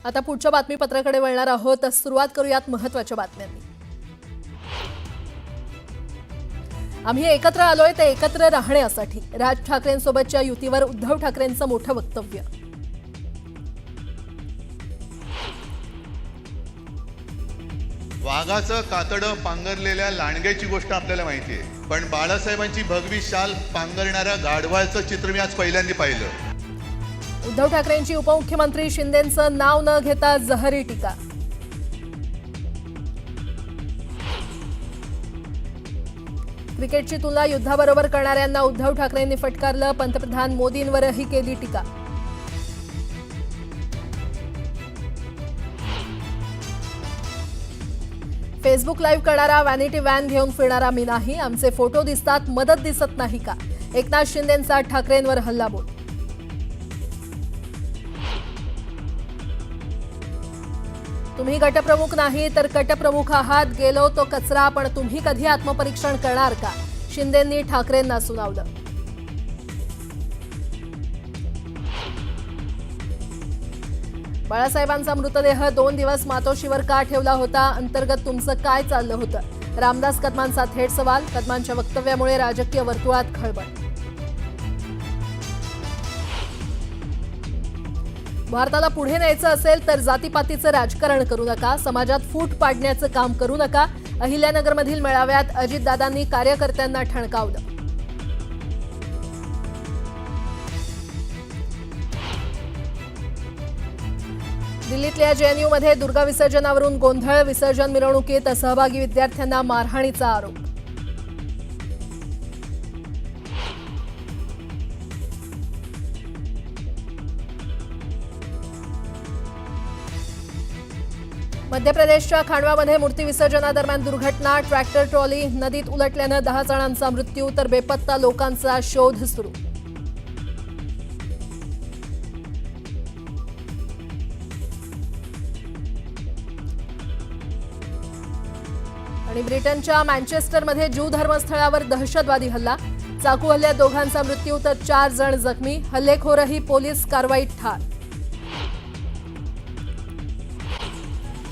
आता पुढच्या बातमीपत्राकडे वळणार आहोत। सुरुवात करूयात महत्त्वाच्या बातम्यांनी। आम्ही एकत्र आलोय ते एकत्र राहण्यासाठी। राज ठाकरेंसोबतच्या युतीवर उद्धव ठाकरेंचं मोठं वक्तव्य। वाघाचं कातडं पांघरलेल्या लांडग्याची गोष्ट आपल्याला माहिती आहे, पण बाळासाहेबांची भगवी शाल पांघरणाऱ्या गाढवाचं चित्र मी आज पहिल्यांदा पाहिलं। उद्धव ठाकरेंची उपमुख्यमंत्री शिंदेंचं नाव न घेता जहरी टीका। क्रिकेटची तुलना युद्धाबरोबर करणाऱ्यांना उद्धव ठाकरेंनी फटकारलं। पंतप्रधान मोदींवरही केली टीका। फेसबुक लाईव्ह करणारा वॅनिटी व्हॅन घेऊन फिरणारा मी नाही, आमचे फोटो दिसतात, मदत दिसत नाही का? एकनाथ शिंदेंचा ठाकरेंवर हल्लाबोल। तुम्ही गटप्रमुख नाही तर कटप्रमुख आहात, गेलो तो कचरा, पण तुम्ही कधी आत्मपरीक्षण करणार का? शिंदेंनी ठाकरेंना सुनावलं। बाळासाहेबांचा मृतदेह 2 दिवस मातोश्रीवर का ठेवला होता? अंतर्गत तुमचं काय चाललं होतं? रामदास कदमांचा थेट सवाल। कदमांच्या वक्तव्यामुळे राजकीय वर्तुळात खळबळ। भारताला पुढे न्यायचं असेल तर जातीपातीचं राजकारण करू नका, समाजात फूट पाडण्याचं काम करू नका। अहिल्यानगरमधील मेळाव्यात अजितदादांनी कार्यकर्त्यांना ठणकावलं। दिल्लीतल्या जेएनयूमध्ये दुर्गा विसर्जनावरून गोंधळ। विसर्जन मिरवणुकीत सहभागी विद्यार्थ्यांना मारहाणीचा आरोप। मध्य प्रदेशच्या खांडवामध्ये मूर्ती विसर्जनादरम्यान दुर्घटना। ट्रॅक्टर ट्रॉली नदीत उलटल्यानं 10 जणांचा मृत्यू तर बेपत्ता लोकांचा शोध सुरू। आणि ब्रिटनच्या मँचेस्टरमध्ये ज्यू धर्मस्थळावर दहशतवादी हल्ला। चाकू हल्ल्यात 2 जणांचा मृत्यू तर 4 जण जखमी। हल्लेखोरही पोलीस कारवाईत ठार।